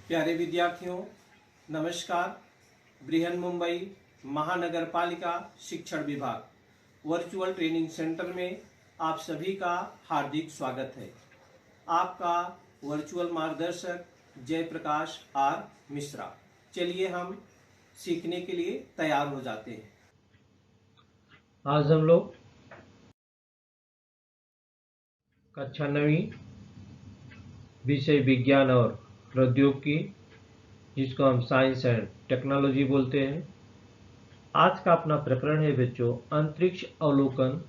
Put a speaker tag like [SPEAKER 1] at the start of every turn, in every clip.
[SPEAKER 1] प्यारे विद्यार्थियों, नमस्कार। बृहन मुंबई महानगर पालिका शिक्षण विभाग वर्चुअल ट्रेनिंग सेंटर में आप सभी का हार्दिक स्वागत है। आपका वर्चुअल मार्गदर्शक जयप्रकाश आर मिश्रा। चलिए हम सीखने के लिए तैयार हो जाते हैं।
[SPEAKER 2] आज हम लोग कक्षा 9वीं विषय विज्ञान और प्रौद्योगिकी, जिसको हम साइंस एंड टेक्नोलॉजी बोलते हैं, आज का अपना प्रकरण है बच्चों अंतरिक्ष अवलोकन,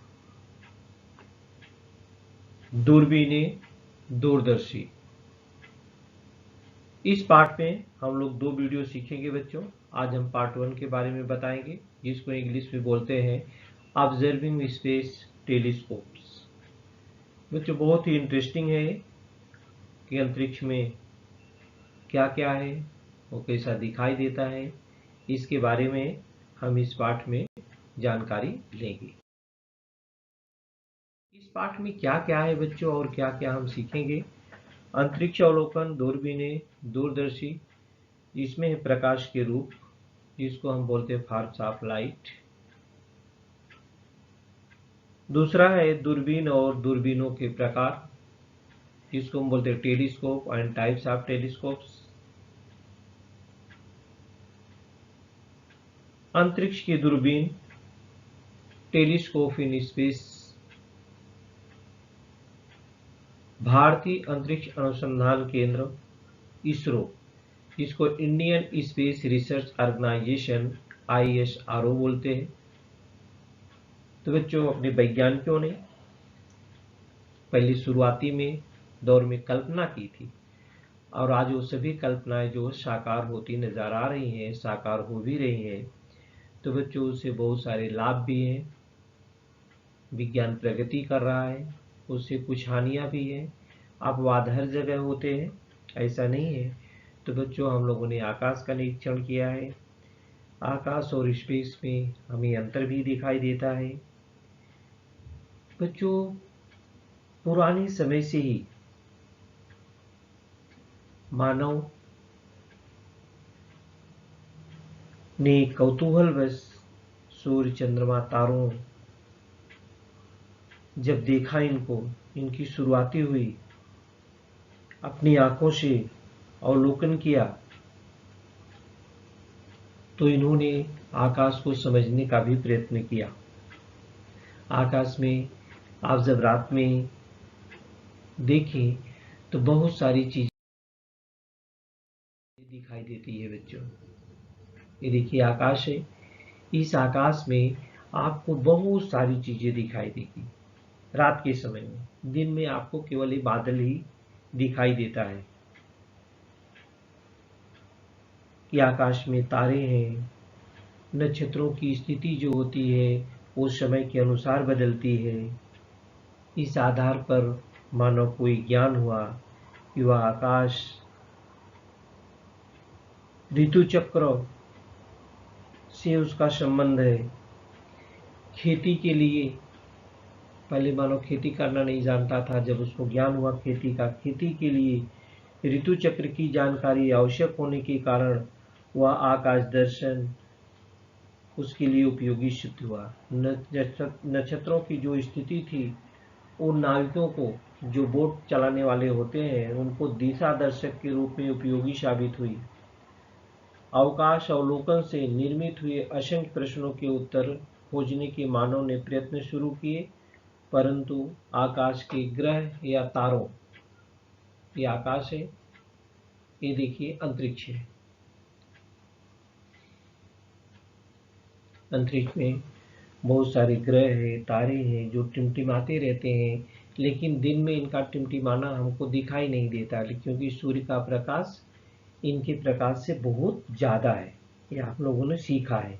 [SPEAKER 2] दूरबीनें, दूरदर्शी। इस पार्ट में हम लोग 2 वीडियो सीखेंगे बच्चों। आज हम पार्ट 1 के बारे में बताएंगे, जिसको इंग्लिश में बोलते हैं ऑब्जर्विंग स्पेस टेलीस्कोप्स। बच्चों बहुत ही इंटरेस्टिंग है कि अंतरिक्ष में क्या क्या है, वो कैसा दिखाई देता है, इसके बारे में हम इस पाठ में जानकारी लेंगे। इस पाठ में क्या क्या है बच्चों और क्या क्या हम सीखेंगे। अंतरिक्ष अवलोकन, दूरबीनें, दूरदर्शी, इसमें है प्रकाश के रूप, जिसको हम बोलते हैं फॉर्म्स ऑफ लाइट। दूसरा है दूरबीन और दूरबीनों के प्रकार, जिसको हम बोलते हैं telescope and types of telescopes. अंतरिक्ष की दूरबीन, टेलीस्कोप इन स्पेस। भारतीय अंतरिक्ष अनुसंधान केंद्र इसरो, जिसको Indian Space Research Organisation ISRO बोलते हैं। तो बच्चों अपने वैज्ञानिकों ने पहले शुरुआती में दौर में कल्पना की थी, और आज वो सभी कल्पनाएं जो साकार होती नजर आ रही हैं, साकार हो भी रही हैं। तो बच्चों उससे बहुत सारे लाभ भी हैं, विज्ञान प्रगति कर रहा है, उससे कुछ हानियां भी हैं। अपवाद हर जगह होते हैं, ऐसा नहीं है। तो बच्चों हम लोगों ने आकाश का निरीक्षण किया है। आकाश और स्पेस में हमें अंतर भी दिखाई देता है। बच्चों पुराने समय से ही मानव ने कौतूहलवश सूर्य, चंद्रमा, तारों जब देखा, इनकी शुरुआती हुई, अपनी आंखों से अवलोकन किया, तो इन्होंने आकाश को समझने का भी प्रयत्न किया। आकाश में आप जब रात में देखें तो बहुत सारी चीजें दिखाई देती है बच्चों। ये देखिए आकाश है, इस आकाश में आपको बहुत सारी चीजें दिखाई देगी रात के समय में। दिन में आपको केवल ये बादल ही दिखाई देता है। कि आकाश में तारे हैं, नक्षत्रों की स्थिति जो होती है वो समय के अनुसार बदलती है। इस आधार पर मानव को ज्ञान हुआ कि वह आकाश ऋतु चक्र से उसका संबंध है। खेती के लिए पहले मानव खेती करना नहीं जानता था, जब उसको ज्ञान हुआ खेती का, खेती के लिए ऋतु चक्र की जानकारी आवश्यक होने के कारण वह आकाश दर्शन उसके लिए उपयोगी सिद्ध हुआ। नक्षत्रों की जो स्थिति थी, उन नाविकों को, जो बोट चलाने वाले होते हैं, उनको दिशा दर्शक के रूप में उपयोगी साबित हुई। अवकाश अवलोकन से निर्मित हुए असंख्य प्रश्नों के उत्तर खोजने के मानव ने प्रयत्न शुरू किए, परंतु आकाश के ग्रह या तारों, ये आकाश है, ये देखिए अंतरिक्ष है। अंतरिक्ष में बहुत सारे ग्रह हैं, तारे हैं जो टिमटिमाते रहते हैं, लेकिन दिन में इनका टिमटिमाना हमको दिखाई नहीं देता, क्योंकि सूर्य का प्रकाश इनके प्रकाश से बहुत ज्यादा है। ये आप लोगों ने सीखा है।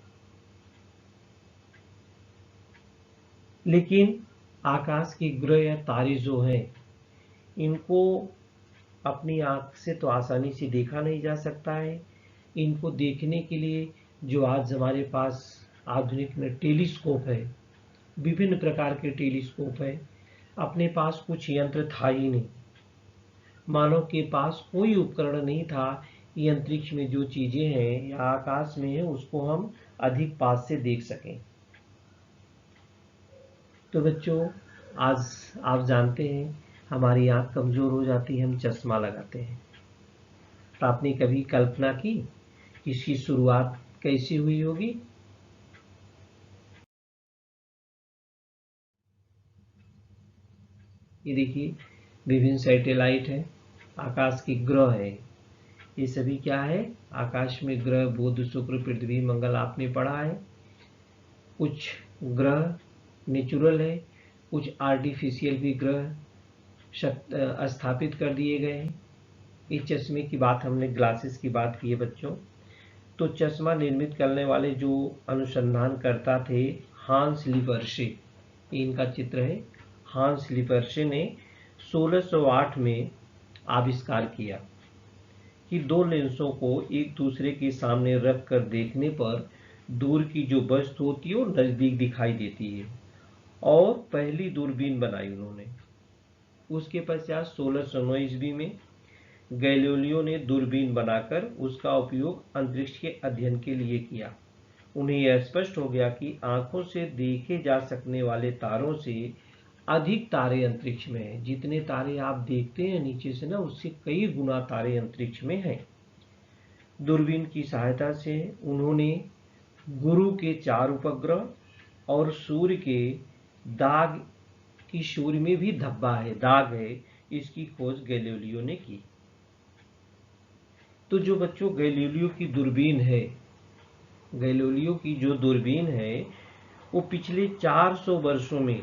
[SPEAKER 2] लेकिन आकाश के ग्रह या तारे जो हैं, इनको अपनी आंख से तो आसानी से देखा नहीं जा सकता है। इनको देखने के लिए जो आज हमारे पास आधुनिक में टेलीस्कोप है, विभिन्न प्रकार के टेलीस्कोप है, अपने पास कुछ यंत्र था ही नहीं। मानव के पास कोई उपकरण नहीं था कि अंतरिक्ष में जो चीजें हैं या आकाश में है उसको हम अधिक पास से देख सकें। तो बच्चों, आज आप जानते हैं हमारी आंख कमजोर हो जाती है, हम चश्मा लगाते हैं। तो आपने कभी कल्पना की कि इसकी शुरुआत कैसी हुई होगी? ये देखिए, विभिन्न सैटेलाइट है, आकाश के ग्रह है। ये सभी क्या है? आकाश में ग्रह, बुध, शुक्र, पृथ्वी, मंगल आपने पढ़ा है। कुछ ग्रह नेचुरल है, कुछ आर्टिफिशियल भी ग्रह स्थापित कर दिए गए हैं। इस चश्मे की बात, हमने ग्लासेस की बात की है बच्चों। तो चश्मा निर्मित करने वाले जो अनुसंधानकर्ता थे, हांस लिपर्शे, इनका चित्र है। हांस लिपर्शे ने 1608 में आविष्कार किया कि दो लेंसों को एक दूसरे के सामने रख कर देखने पर दूर की जो वस्तु होती है वो नजदीक दिखाई देती है, और पहली दूरबीन बनाई उन्होंने। उसके पश्चात 1609 ईस्वी में गैलीलियो ने दूरबीन बनाकर उसका उपयोग अंतरिक्ष के अध्ययन के लिए किया। उन्हें यह स्पष्ट हो गया कि आंखों से देखे जा सकने वाले तारों से अधिक तारे अंतरिक्ष में हैं। जितने तारे आप देखते हैं नीचे से ना, उससे कई गुना तारे अंतरिक्ष में हैं। दूरबीन की सहायता से उन्होंने गुरु के 4 उपग्रह और सूर्य के दाग की, सूर्य में भी धब्बा है, दाग है, इसकी खोज गैलीलियो ने की। तो जो बच्चों गैलीलियो की दूरबीन है, गैलीलियो की जो दूरबीन है वो पिछले 400 वर्षों में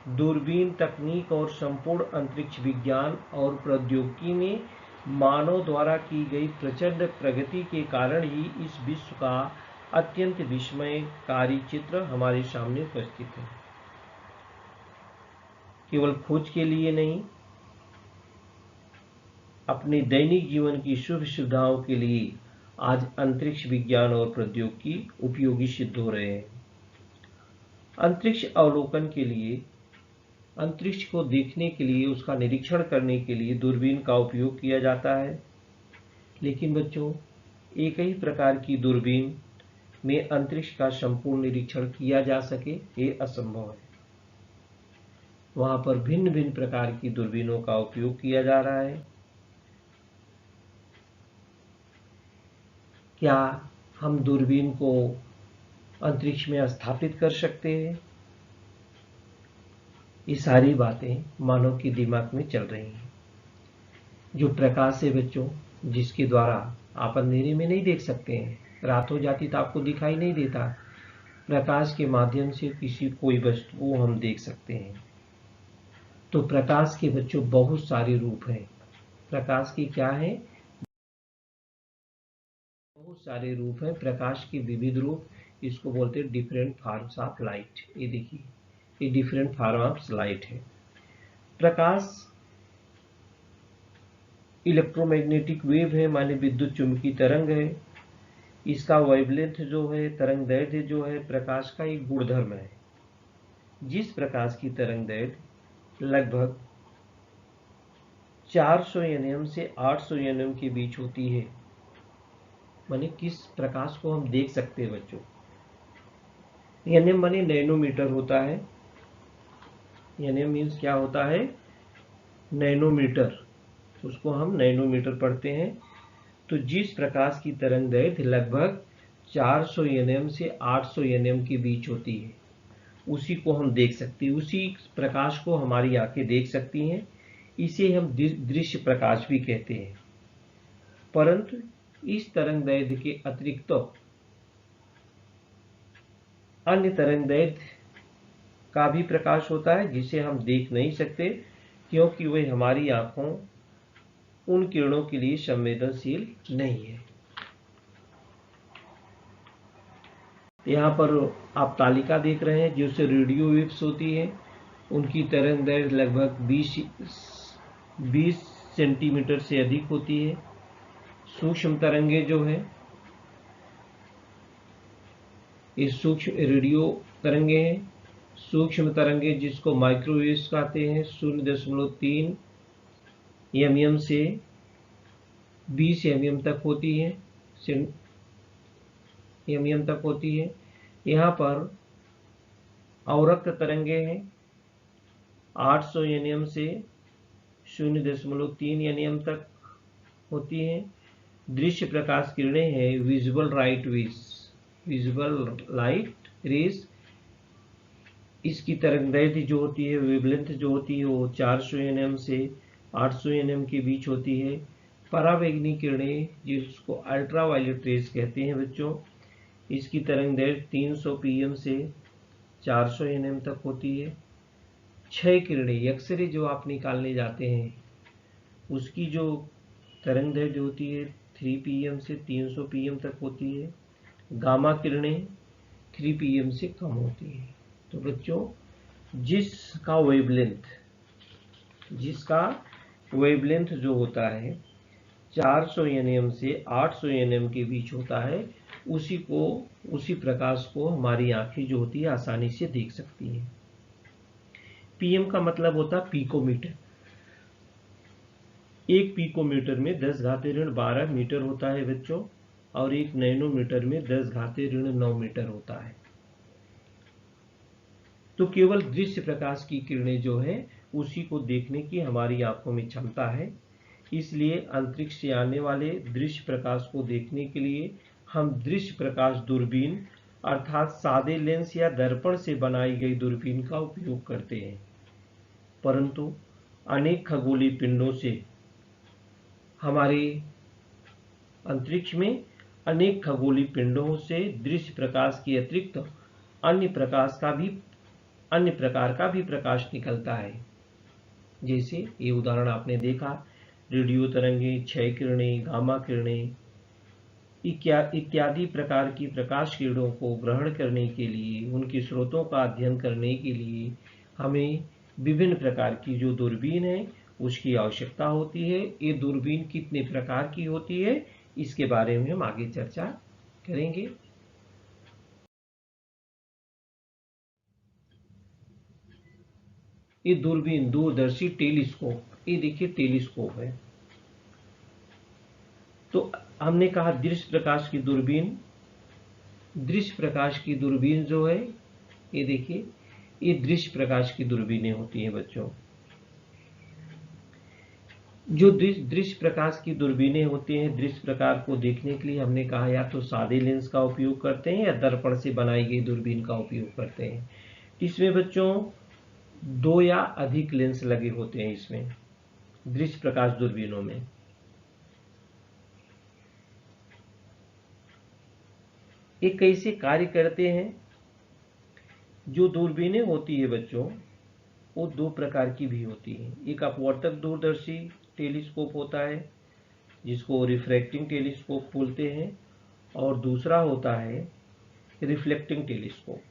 [SPEAKER 2] दूरबीन तकनीक और संपूर्ण अंतरिक्ष विज्ञान और प्रौद्योगिकी में मानव द्वारा की गई प्रचंड प्रगति के कारण ही इस विश्व का अत्यंत विस्मयकारी चित्र हमारे सामने उपस्थित है। केवल खोज के लिए नहीं, अपने दैनिक जीवन की शुभ सुविधाओं के लिए आज अंतरिक्ष विज्ञान और प्रौद्योगिकी उपयोगी सिद्ध हो रहे हैं। अंतरिक्ष अवलोकन के लिए, अंतरिक्ष को देखने के लिए, उसका निरीक्षण करने के लिए दूरबीन का उपयोग किया जाता है। लेकिन बच्चों, एक ही प्रकार की दूरबीन में अंतरिक्ष का संपूर्ण निरीक्षण किया जा सके, ये असंभव है। वहां पर भिन्न भिन्न प्रकार की दूरबीनों का उपयोग किया जा रहा है। क्या हम दूरबीन को अंतरिक्ष में स्थापित कर सकते हैं? ये सारी बातें मानव के दिमाग में चल रही हैं। जो प्रकाश है बच्चों, जिसके द्वारा आप अंधेरे में नहीं देख सकते हैं, रात हो जाती तो आपको दिखाई नहीं देता, प्रकाश के माध्यम से किसी कोई वस्तु को हम देख सकते हैं। तो प्रकाश के बच्चों बहुत सारे रूप हैं। प्रकाश के क्या है? बहुत सारे रूप हैं। प्रकाश के विविध रूप, इसको बोलते हैं डिफरेंट फॉर्म्स ऑफ लाइट। ये देखिए, ये डिफरेंट फॉर्म ऑफ लाइट है। प्रकाश इलेक्ट्रोमैग्नेटिक वेव है, माने विद्युत चुंबकीय तरंग है। इसका वेवलेंथ जो है, तरंग दैर्ध्य जो है, प्रकाश का एक गुणधर्म है। जिस प्रकाश की तरंग दैर्ध्य लगभग 400 nm से 800 nm के बीच होती है, माने किस प्रकाश को हम देख सकते हैं बच्चों। nm माने नैनोमीटर होता है। nm मीन्स क्या होता है? नैनोमीटर, उसको हम नैनोमीटर पढ़ते हैं। तो जिस प्रकाश की तरंग दैर्ध्य लगभग 400 nm से 800 nm के बीच होती है, उसी को हम देख सकते हैं। उसी प्रकाश को हमारी आंखें देख सकती हैं। इसे हम दृश्य प्रकाश भी कहते हैं। परंतु इस तरंग दैर्ध्य के अतिरिक्त तो अन्य तरंग दैर्ध्य का भी प्रकाश होता है, जिसे हम देख नहीं सकते, क्योंकि वह हमारी आंखों उन किरणों के लिए संवेदनशील नहीं है। यहाँ पर आप तालिका देख रहे हैं, जिससे रेडियो वेव्स होती है, उनकी तरंग दैर्ध्य लगभग 20 सेंटीमीटर से अधिक होती है। सूक्ष्म तरंगे जो है, ये सूक्ष्म रेडियो तरंगे हैं। सूक्ष्म तरंगे जिसको माइक्रोवेव्स कहते हैं, 0.3 mm से 20 mm तक होती है, mm तक होती है। यहाँ पर अवरक्त तरंगे हैं 800 nm से 0.3 nm तक होती हैं। दृश्य प्रकाश किरणें हैं विजुअल लाइट रेज। इसकी तरंगदैर्घ्य जो होती है, वेवलेंथ जो होती है, वो 400 nm से 800 nm के बीच होती है। पराबैंगनी किरणें जिसको अल्ट्रावायलेट रेज कहते हैं बच्चों, इसकी तरंगदैर्घ्य 300 pm से 400 nm तक होती है। क्षय किरणें, एक्सरे जो आप निकालने जाते हैं, उसकी जो तरंगदैर्घ्य होती है 3 pm से 300 pm तक होती है। गामा किरणें 3 pm से कम होती है। तो बच्चों, जिसका वेवलेंथ जो होता है 400 nm से 800 nm के बीच होता है, उसी प्रकाश को हमारी आंखें जो होती है आसानी से देख सकती हैं। पीएम का मतलब होता है पिकोमीटर। एक पिकोमीटर में 10⁻12 मीटर होता है बच्चों, और एक नैनोमीटर में 10⁻9 मीटर होता है। तो केवल दृश्य प्रकाश की किरणें जो है उसी को देखने की हमारी आंखों में क्षमता है। इसलिए अंतरिक्ष से आने वाले दृश्य प्रकाश को देखने के लिए हम दृश्य प्रकाश दूरबीन अर्थात सादे लेंस या दर्पण से बनाई गई दूरबीन का उपयोग करते हैं। परंतु अनेक खगोलीय पिंडों से हमारे अंतरिक्ष में अनेक खगोलीय पिंडों से दृश्य प्रकाश के अतिरिक्त अन्य प्रकार का भी प्रकाश निकलता है। जैसे ये उदाहरण आपने देखा, रेडियो तरंगें, क्षय किरणें, गामा किरणें इत्यादि प्रकार की प्रकाश किरणों को ग्रहण करने के लिए, उनके स्रोतों का अध्ययन करने के लिए हमें विभिन्न प्रकार की जो दूरबीन है उसकी आवश्यकता होती है। ये दूरबीन कितने प्रकार की होती है इसके बारे में हम आगे चर्चा करेंगे। ये दूरबीन दूरदर्शी टेलीस्कोप, ये देखिए टेलीस्कोप है। तो हमने कहा दृश्य प्रकाश की दूरबीन जो है, ये देखिए ये दृश्य प्रकाश की दूरबीनें होती हैं बच्चों। जो दृश्य प्रकाश की दूरबीनें होती हैं, दृश्य प्रकार को देखने के लिए हमने कहा या तो सादे लेंस का उपयोग करते हैं या दर्पण से बनाई गई दूरबीन का उपयोग करते हैं। इसमें बच्चों 2 या अधिक लेंस लगे होते हैं इसमें दृश्य प्रकाश दूरबीनों में। ये कैसे कार्य करते हैं? जो दूरबीनें होती है बच्चों वो 2 प्रकार की भी होती हैं। एक अपवर्तक दूरदर्शी टेलीस्कोप होता है जिसको रिफ्रैक्टिंग टेलीस्कोप बोलते हैं, और दूसरा होता है रिफ्लेक्टिंग टेलीस्कोप।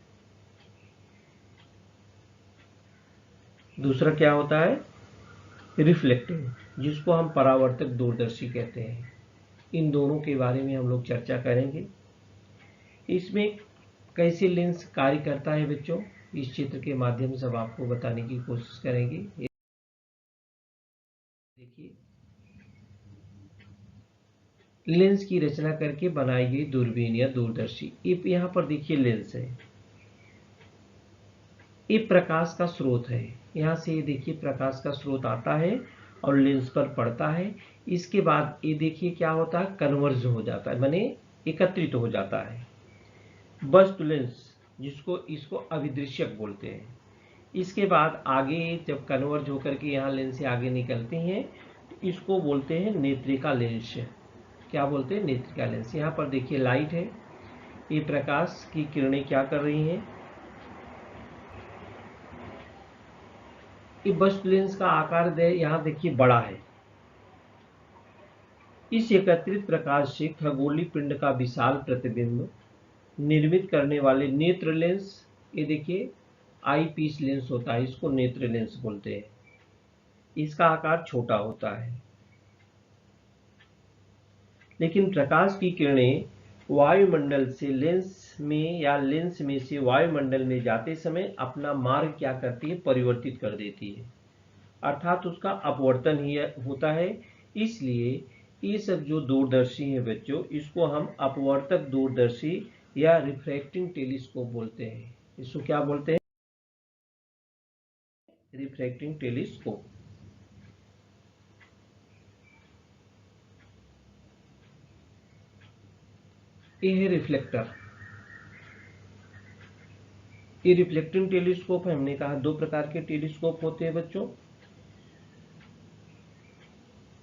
[SPEAKER 2] दूसरा क्या होता है? रिफ्लेक्टिंग, जिसको हम परावर्तक दूरदर्शी कहते हैं। इन दोनों के बारे में हम लोग चर्चा करेंगे। इसमें कैसे लेंस कार्य करता है बच्चों, इस चित्र के माध्यम से हम आपको बताने की कोशिश करेंगे। देखिए लेंस की रचना करके बनाई गई दूरबीन या दूरदर्शी। यहाँ पर देखिए लेंस है, ये प्रकाश का स्रोत है। यहाँ से देखिए प्रकाश का स्रोत आता है और लेंस पर पड़ता है। इसके बाद ये देखिए क्या होता है, कन्वर्ज हो जाता है, माने एकत्रित हो जाता है। वस्तु लेंस इसको अभिदृश्यक बोलते हैं। इसके बाद आगे जब कन्वर्ज होकर के यहाँ लेंस से आगे निकलते हैं तो इसको बोलते हैं नेत्रिका लेंस। क्या बोलते हैं? नेत्रिका लेंस। यहाँ पर देखिए लाइट है, ये प्रकाश की किरणें क्या कर रही हैं, ये वस्तु लेंस का आकार यहाँ देखिए बड़ा है। इस एकत्रित प्रकाश से खगोलीय पिंड का विशाल प्रतिबिंब निर्मित करने वाले नेत्र लेंस, ये देखिए आई पीस लेंस होता है, इसको नेत्र लेंस बोलते हैं। इसका आकार छोटा होता है। लेकिन प्रकाश की किरणें वायुमंडल से लेंस में से वायुमंडल में जाते समय अपना मार्ग क्या करती है, परिवर्तित कर देती है, अर्थात उसका अपवर्तन ही होता है। इसलिए ये सब जो दूरदर्शी है बच्चों, इसको हम अपवर्तक दूरदर्शी या रिफ्रैक्टिंग टेलीस्कोप बोलते हैं। इसको क्या बोलते हैं? Refracting telescope. ये है रिफ्लेक्टर। ये रिफ्लेक्टिंग टेलीस्कोप है। हमने कहा दो प्रकार के टेलीस्कोप होते हैं बच्चों।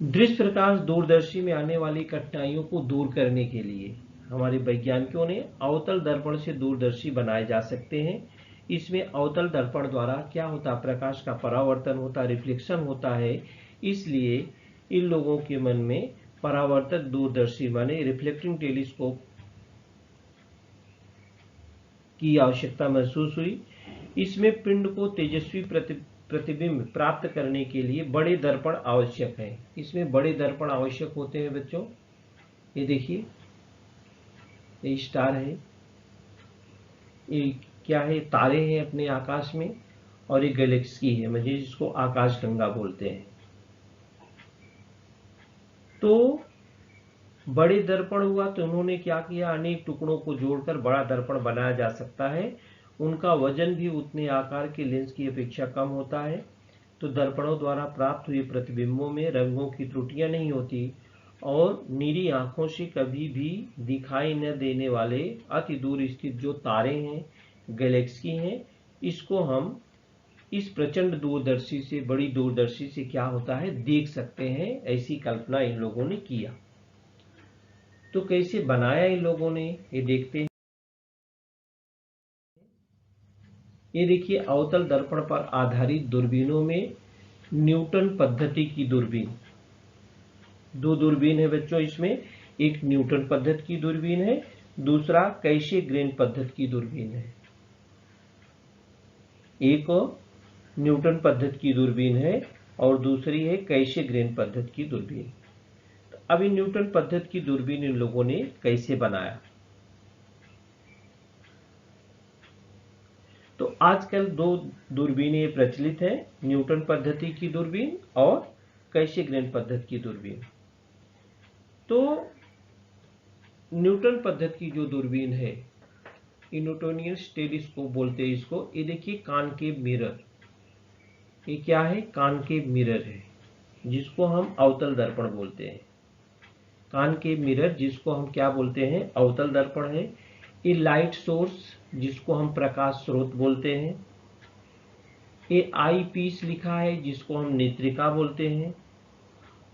[SPEAKER 2] दृश्य प्रकाश दूरदर्शी में आने वाली कठिनाइयों को दूर करने के लिए हमारे वैज्ञानिकों ने अवतल दर्पण से दूरदर्शी बनाए जा सकते हैं। इसमें अवतल दर्पण द्वारा क्या होता है? प्रकाश का परावर्तन होता है, रिफ्लेक्शन होता है। इसलिए इन लोगों के मन में परावर्तक दूरदर्शी माने रिफ्लेक्टिंग टेलीस्कोप की आवश्यकता महसूस हुई। इसमें पिंड को तेजस्वी प्रतिबिंब प्राप्त करने के लिए बड़े दर्पण आवश्यक हैं। इसमें बड़े दर्पण आवश्यक होते हैं बच्चों। ये देखिए, ये स्टार है, ये क्या है? तारे हैं अपने आकाश में, और ये गैलेक्सी है, मुझे जिसको आकाशगंगा बोलते हैं। तो बड़े दर्पण हुआ तो उन्होंने क्या किया? अनेक टुकड़ों को जोड़कर बड़ा दर्पण बनाया जा सकता है। उनका वजन भी उतने आकार के लेंस की अपेक्षा कम होता है। तो दर्पणों द्वारा प्राप्त हुए प्रतिबिंबों में रंगों की त्रुटियां नहीं होती, और निरी आंखों से कभी भी दिखाई न देने वाले अति दूर स्थित जो तारे हैं, गैलेक्सी हैं, इसको हम इस प्रचंड दूरदर्शी से, बड़ी दूरदर्शी से क्या होता है? देख सकते हैं। ऐसी कल्पना इन लोगों ने किया। तो कैसे बनाया इन लोगों ने, ये देखते हैं। ये देखिए, अवतल दर्पण पर आधारित दूरबीनों में न्यूटन पद्धति की दूरबीन, दो दूरबीन है बच्चों इसमें। एक न्यूटन पद्धति की दूरबीन है, दूसरा कैशे-ग्रेन पद्धति की दूरबीन है। एक न्यूटन पद्धति की दूरबीन है और दूसरी है कैशे-ग्रेन पद्धति की दूरबीन। तो अभी न्यूटन पद्धति की दूरबीन इन लोगों ने कैसे बनाया? तो आजकल दो दूरबीनें प्रचलित हैं, न्यूटन पद्धति की दूरबीन और कैशे-ग्रेन पद्धति की दूरबीन। तो न्यूटन पद्धति की जो दूरबीन है, न्यूटोनियन टेलीस्कोप बोलते हैं इसको। ये देखिए, कॉनकेव मिरर, ये क्या है? कॉनकेव मिरर है, जिसको हम अवतल दर्पण बोलते हैं। कॉनकेव मिरर, जिसको हम क्या बोलते हैं? अवतल दर्पण है। ये लाइट सोर्स, जिसको हम प्रकाश स्रोत बोलते हैं। ये आई पीस लिखा है, जिसको हम नेत्रिका बोलते हैं।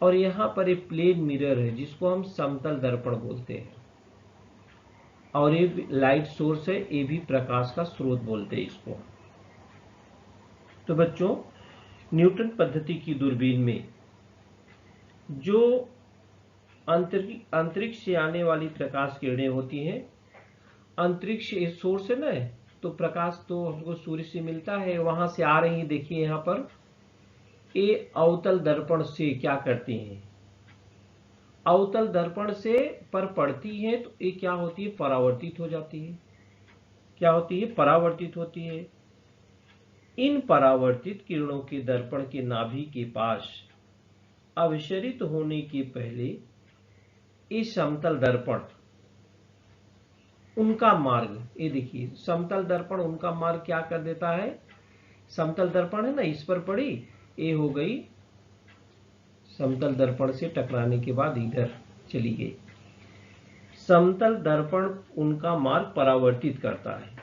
[SPEAKER 2] और यहाँ पर एक प्लेन मिरर है, जिसको हम समतल दर्पण बोलते हैं। और ये लाइट सोर्स है, ये भी प्रकाश का स्रोत बोलते हैं इसको। तो बच्चों, न्यूटन पद्धति की दूरबीन में जो अंतरिक्ष से आने वाली प्रकाश किरणें होती हैं, अंतरिक्ष सोर्स है ना, तो प्रकाश तो हमको सूर्य से मिलता है, वहां से आ रही है। देखिए यहाँ पर ये अवतल दर्पण से क्या करती हैं? अवतल दर्पण से पर पड़ती है, तो ये क्या होती है? परावर्तित हो जाती है। क्या होती है? परावर्तित होती है। इन परावर्तित किरणों के दर्पण के नाभि के पास अभिसरित होने के पहले इस समतल दर्पण उनका मार्ग, ये देखिए, समतल दर्पण उनका मार्ग क्या कर देता है? समतल दर्पण है ना, इस पर पड़ी, ये हो गई समतल दर्पण से टकराने के बाद इधर चली गई। समतल दर्पण उनका मार्ग परावर्तित करता है।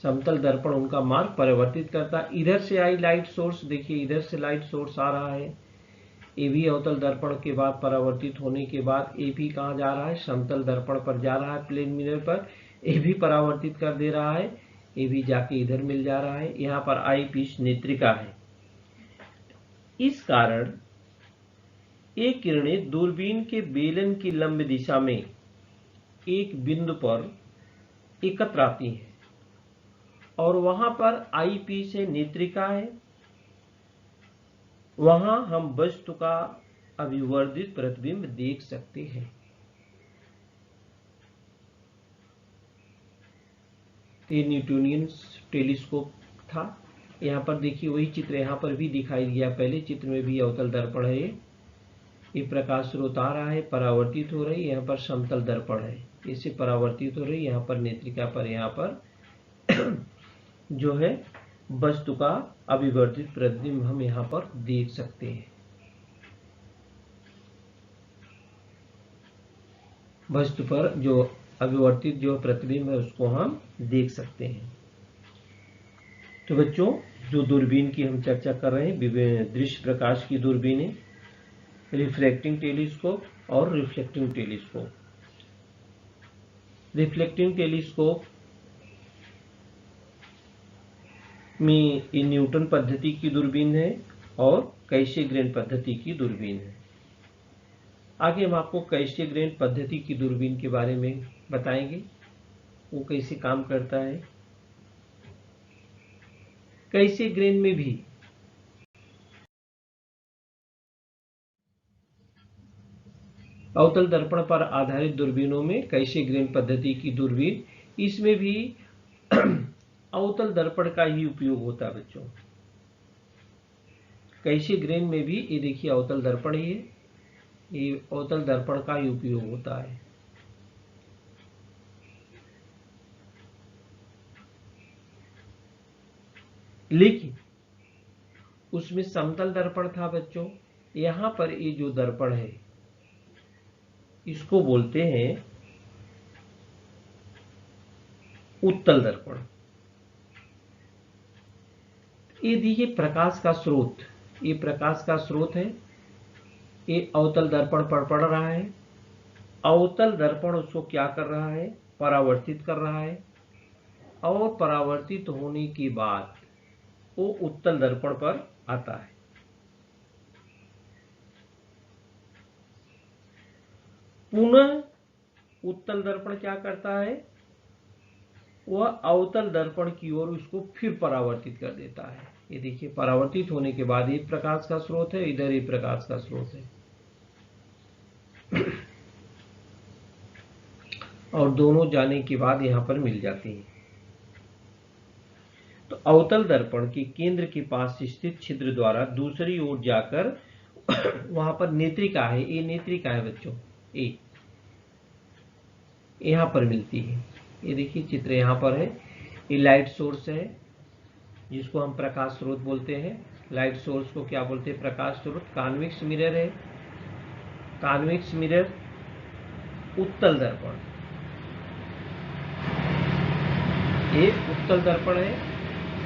[SPEAKER 2] समतल दर्पण उनका मार्ग परिवर्तित करता है। इधर से आई लाइट सोर्स, देखिए इधर से लाइट सोर्स आ रहा है, ये भी अवतल दर्पण के बाद परावर्तित होने के बाद ये भी कहाँ जा रहा है? समतल दर्पण पर जा रहा है, प्लेन मिरर पर। ये भी परावर्तित कर दे रहा है, ये भी जाके इधर मिल जा रहा है। यहाँ पर आई पीस नेत्रिका है। इस कारण ये किरणें दूरबीन के बेलन की लंब दिशा में एक बिंदु पर एकत्र आती हैं, और वहां पर आई पीस है, नेत्रिका है। वहां हम वस्तु का अभिवर्धित प्रतिबिंब देख सकते हैं। ये न्यूटोनियन टेलीस्कोप था। यहाँ पर देखिए, वही चित्र यहाँ पर भी दिखाई दिया, पहले चित्र में भी अवतल दर्पण है। ये प्रकाश स्रोत आ रहा है, परावर्तित हो रही है, यहाँ पर समतल दर्पण है, इसे परावर्तित हो रही है, यहाँ पर नेत्रिका पर, यहाँ पर जो है वस्तु का अभिवर्धित प्रतिबिंब हम यहाँ पर देख सकते हैं। वस्तु पर जो अभिवर्तित जो प्रतिबिंब है उसको हम देख सकते हैं। तो बच्चों, जो दूरबीन की हम चर्चा कर रहे हैं, दृश्य प्रकाश की दूरबीन है, रिफ्रैक्टिंग टेलीस्कोप और रिफ्लेक्टिंग टेलीस्कोप। रिफ्लेक्टिंग टेलीस्कोप में ये न्यूटन पद्धति की दूरबीन है और कैसे-ग्रेन पद्धति की दूरबीन है। आगे हम आपको कैसे-ग्रेन पद्धति की दूरबीन के बारे में बताएंगे, वो कैसे काम करता है। कैसे-ग्रेन में भी अवतल दर्पण पर आधारित दूरबीनों में कैसे-ग्रेन पद्धति की दूरबीन, इसमें भी अवतल दर्पण का ही उपयोग होता है बच्चों। कैसे-ग्रेन में भी ये देखिए अवतल दर्पण ही है, ये अवतल दर्पण का ही उपयोग होता है। लेकिन उसमें समतल दर्पण था बच्चों, यहां पर ये जो दर्पण है इसको बोलते हैं उत्तल दर्पण। ये देखिए प्रकाश का स्रोत, ये प्रकाश का स्रोत है, ये अवतल दर्पण पर पड़ रहा है। अवतल दर्पण उसको क्या कर रहा है, परावर्तित कर रहा है, और परावर्तित होने के बाद वो उत्तल दर्पण पर आता है। पुनः उत्तल दर्पण क्या करता है, वह अवतल दर्पण की ओर उसको फिर परावर्तित कर देता है। ये देखिए परावर्तित होने के बाद ये प्रकाश का स्रोत है, इधर ये प्रकाश का स्रोत है, और दोनों जाने के बाद यहां पर मिल जाती हैं। तो अवतल दर्पण के केंद्र के पास स्थित छिद्र द्वारा दूसरी ओर जाकर वहां पर नेत्रिका है, ये नेत्रिका है बच्चों, ये यहां पर मिलती है। ये देखिए चित्र यहाँ पर है, ये लाइट सोर्स है जिसको हम प्रकाश स्रोत बोलते हैं। लाइट सोर्स को क्या बोलते हैं, प्रकाश स्रोत। कॉन्वेक्स मिरर है, कॉन्वेक्स मिरर, उत्तल दर्पण, ये उत्तल दर्पण है,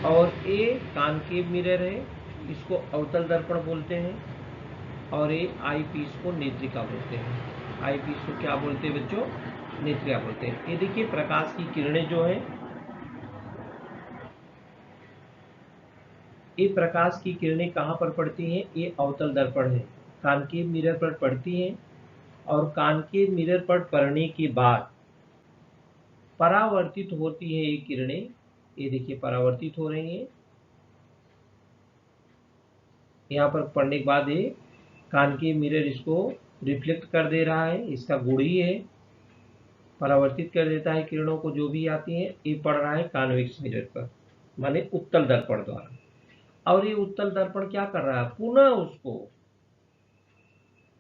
[SPEAKER 2] और ये कॉनकेव मिरर है, इसको अवतल दर्पण बोलते हैं, और ये आई पीस को नेत्रिका बोलते हैं। आई पीस को क्या बोलते हैं बच्चों, नेत्रिका बोलते हैं। ये देखिए प्रकाश की किरणें जो है, ये प्रकाश की किरणें कहां पर पड़ती हैं, ये अवतल दर्पण है, कॉनकेव मिरर पर पड़ती हैं, और कॉनकेव मिरर पर पड़ने के बाद परावर्तित होती है ये किरणें। ये देखिए परावर्तित हो रही हैं, यहाँ पर पड़ने के बाद ये कॉनकेव मिरर इसको रिफ्लेक्ट कर दे रहा है, इसका गुण ही है, परावर्तित कर देता है किरणों को जो भी आती हैं। ये पड़ रहा है कॉन्वेक्स मिरर पर, माने उत्तल दर्पण द्वारा, और ये उत्तल दर्पण क्या कर रहा है, पुनः उसको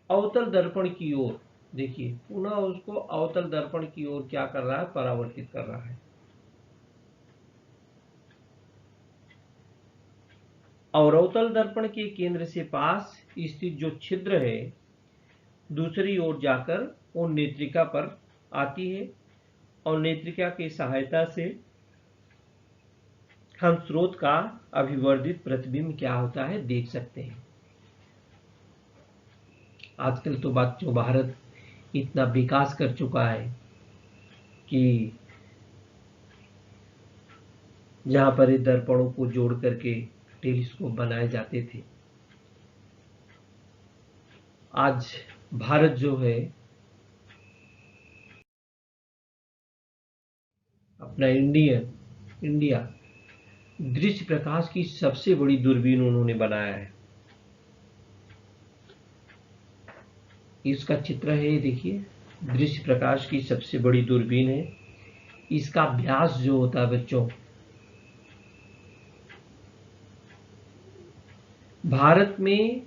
[SPEAKER 2] अवतल दर्पण की ओर, देखिए पुनः उसको अवतल दर्पण की ओर क्या कर रहा है, परावर्तित कर रहा है। और अवतल दर्पण के केंद्र से पास स्थित जो छिद्र है दूसरी ओर जाकर वो नेत्रिका पर आती है, और नेत्रिका की सहायता से हम स्रोत का अभिवर्धित प्रतिबिंब क्या होता है देख सकते हैं। आजकल तो बच्चों भारत इतना विकास कर चुका है कि जहां पर दर्पणों को जोड़ करके टेलीस्कोप बनाए जाते थे, आज भारत जो है अपना इंडिया दृश्य प्रकाश की सबसे बड़ी दूरबीन उन्होंने बनाया है। इसका चित्र है, देखिए दृश्य प्रकाश की सबसे बड़ी दूरबीन है। इसका व्यास जो होता है बच्चों, भारत में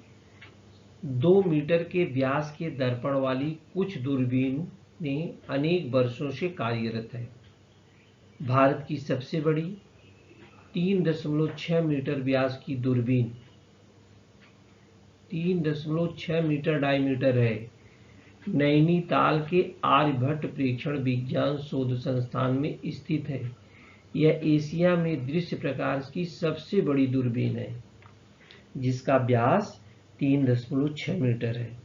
[SPEAKER 2] 2 मीटर के व्यास के दर्पण वाली कुछ दूरबीनें अनेक वर्षों से कार्यरत है। भारत की सबसे बड़ी 3.6 मीटर व्यास की दूरबीन 3.6 मीटर डायमीटर है। नैनीताल के आर्यभट्ट प्रेक्षण विज्ञान शोध संस्थान में स्थित है। यह एशिया में दृश्य प्रकाश की सबसे बड़ी दूरबीन है, जिसका व्यास 3.6 मीटर है।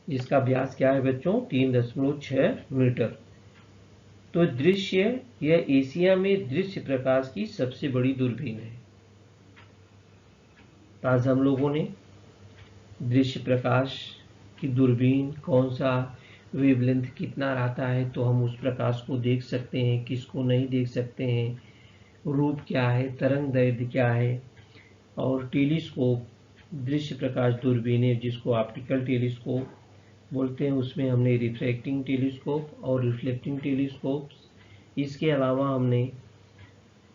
[SPEAKER 2] जिसका व्यास क्या है बच्चों? 3.6 मीटर। तो यह एशिया में दृश्य प्रकाश की सबसे बड़ी दूरबीन है। तो आज हम लोगों ने दृश्य प्रकाश की दूरबीन, कौन सा वेवलेंथ कितना रहता है, तो हम उस प्रकाश को देख सकते हैं, किसको नहीं देख सकते हैं, रूप क्या है, तरंग दैर्ध्य क्या है, और टेलीस्कोप, दृश्य प्रकाश दूरबीनें जिसको ऑप्टिकल टेलीस्कोप बोलते हैं, उसमें हमने रिफ्रैक्टिंग टेलीस्कोप और रिफ्लेक्टिंग टेलीस्कोप, इसके अलावा हमने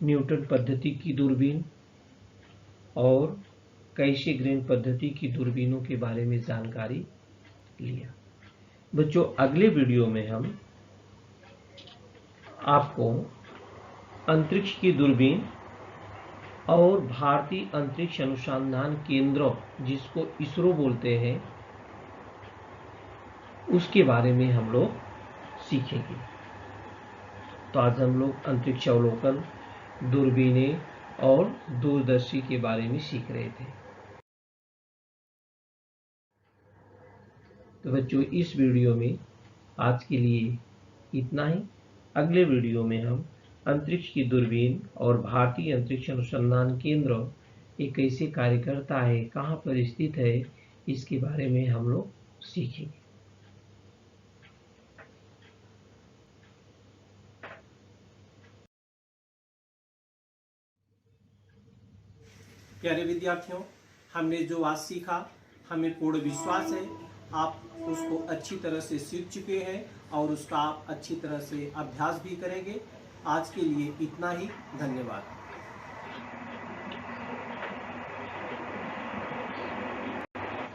[SPEAKER 2] न्यूटन पद्धति की दूरबीन और कैसिग्रेन पद्धति की दूरबीनों के बारे में जानकारी लिया। बच्चों, अगले वीडियो में हम आपको अंतरिक्ष की दूरबीन और भारतीय अंतरिक्ष अनुसंधान केंद्र, जिसको इसरो बोलते हैं, उसके बारे में हम लोग सीखेंगे। तो आज हम लोग अंतरिक्ष अवलोकन, दूरबीनें और दूरदर्शी के बारे में सीख रहे थे। तो बच्चों, इस वीडियो में आज के लिए इतना ही। अगले वीडियो में हम अंतरिक्ष की दूरबीन और भारतीय अंतरिक्ष अनुसंधान केंद्र ये कैसे कार्य करता है, कहाँ पर स्थित है, इसके बारे में हम लोग सीखेंगे।
[SPEAKER 1] प्यारे विद्यार्थियों, हमने जो आज सीखा, हमें पूर्ण विश्वास है आप उसको अच्छी तरह से सीख चुके हैं और उसका आप अच्छी तरह से अभ्यास भी करेंगे। आज के लिए इतना ही। धन्यवाद।